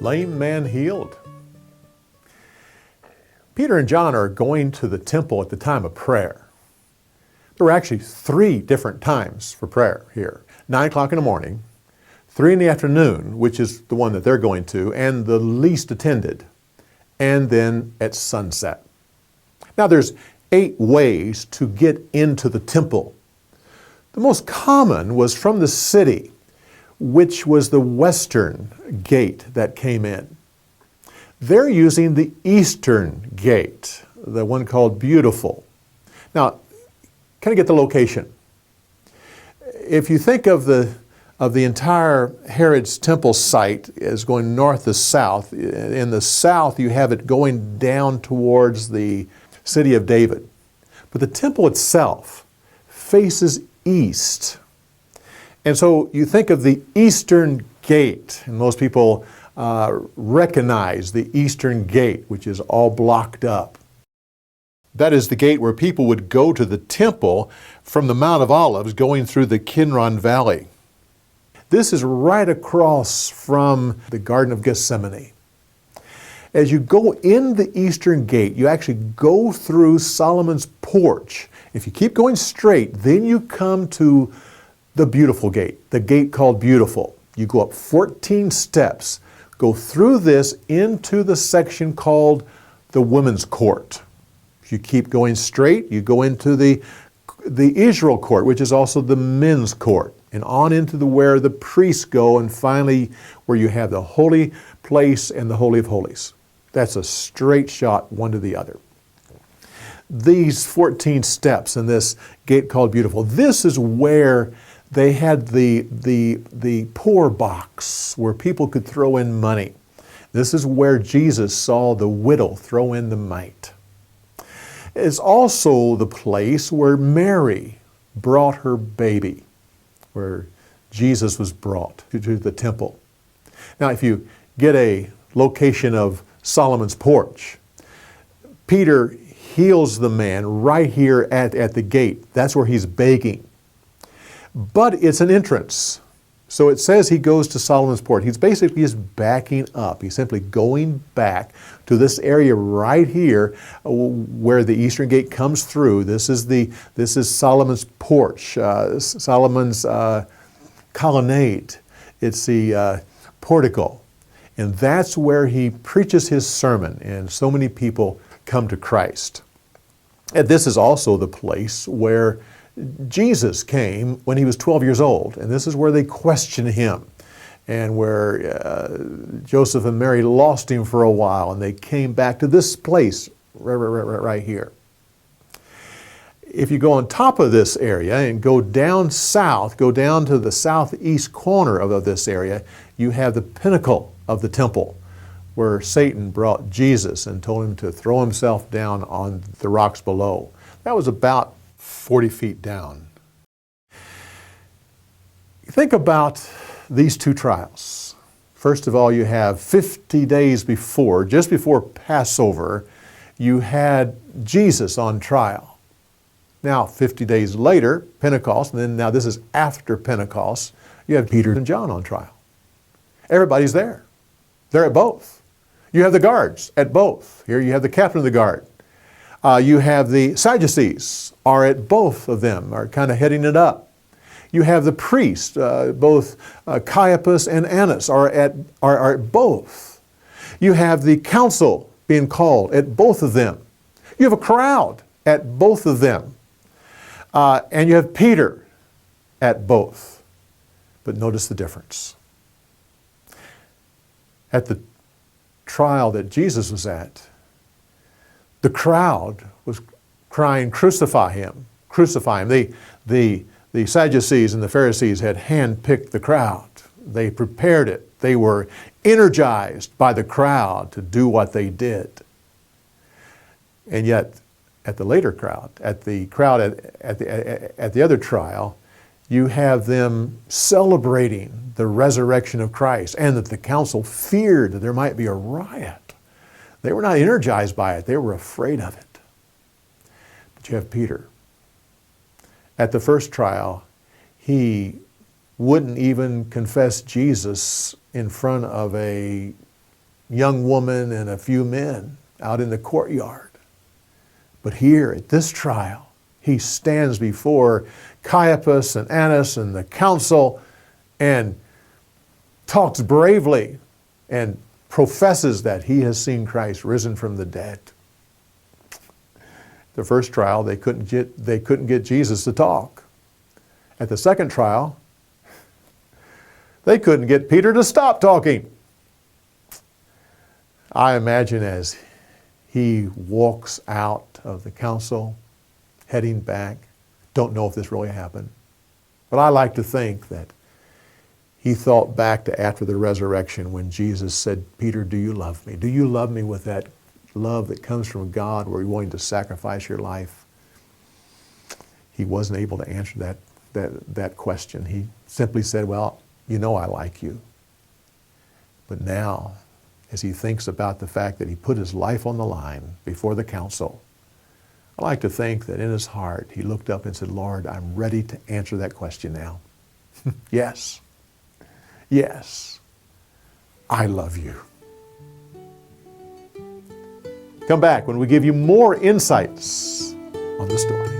Lame man healed. Peter and John are going to the temple at the time of prayer. There were actually 3 different times for prayer here. 9 o'clock in the morning, 3 in the afternoon, which is the one that they're going to, and the least attended, and then at sunset. Now there's 8 ways to get into the temple. The most common was from the city, which was the western gate that came in. They're using the eastern gate, the one called Beautiful. Now, kind of get the location. If you think of the entire Herod's temple site as going north to south, in the south you have it going down towards the city of David. But the temple itself faces east. And so you think of the eastern gate, and most people recognize the eastern gate, which is all blocked up. That is the gate where people would go to the temple from the Mount of Olives going through the Kidron Valley. This is right across from the Garden of Gethsemane. As you go in the eastern gate, you actually go through Solomon's porch. If you keep going straight, then you come to the Beautiful Gate, the gate called Beautiful. You go up 14 steps, go through this into the section called the Women's Court. If you keep going straight, you go into the Israel Court, which is also the Men's Court, and on into where the priests go, and finally where you have the holy place and the Holy of Holies. That's a straight shot, one to the other. These 14 steps in this gate called Beautiful, this is where they had the poor box where people could throw in money. This is where Jesus saw the widow throw in the mite. It's also the place where Mary brought her baby, where Jesus was brought to the temple. Now, if you get a location of Solomon's porch, Peter heals the man right here at the gate. That's where he's begging. But it's an entrance. So it says he goes to Solomon's porch. He's basically just backing up. He's simply going back to this area right here where the eastern gate comes through. This is Solomon's porch, Solomon's colonnade. It's the portico. And that's where he preaches his sermon, and so many people come to Christ. And this is also the place where Jesus came when he was 12 years old, and this is where they question him, and where Joseph and Mary lost him for a while, and they came back to this place right here. If you go on top of this area and go down south, go down to the southeast corner of this area, you have the pinnacle of the temple, where Satan brought Jesus and told him to throw himself down on the rocks below. That was about 40 feet down. Think about these 2 trials. First of all, you have 50 days before, just before Passover, you had Jesus on trial. Now, 50 days later, Pentecost, and then now this is after Pentecost, you have Peter and John on trial. Everybody's there. They're at both. You have the guards at both. Here you have the captain of the guard. You have the Sadducees are at both of them, are kind of heading it up. You have the priests, both Caiaphas and Annas are at both. You have the council being called at both of them. You have a crowd at both of them. And you have Peter at both. But notice the difference. At the trial that Jesus was at, the crowd was crying, "Crucify him, crucify him." The Sadducees and the Pharisees had handpicked the crowd. They prepared it. They were energized by the crowd to do what they did. And yet, at the later crowd, at the other trial, you have them celebrating the resurrection of Christ, and that the council feared that there might be a riot. They were not energized by it. They were afraid of it. But you have Peter At the first trial, he wouldn't even confess Jesus in front of a young woman and a few men out in the courtyard. But here at this trial, he stands before Caiaphas and Annas and the council and talks bravely and professes that he has seen Christ risen from the dead. The first trial, they couldn't get Jesus to talk. At the second trial, they couldn't get Peter to stop talking. I imagine as he walks out of the council, heading back, don't know if this really happened, but I like to think that he thought back to after the resurrection when Jesus said, Peter, do you love me? Do you love me with that love that comes from God where you're willing to sacrifice your life? He wasn't able to answer that question. He simply said, well, you know I like you. But now, as he thinks about the fact that he put his life on the line before the council, I like to think that in his heart he looked up and said, Lord, I'm ready to answer that question now. Yes. Yes. I love you. Come back when we give you more insights on the story.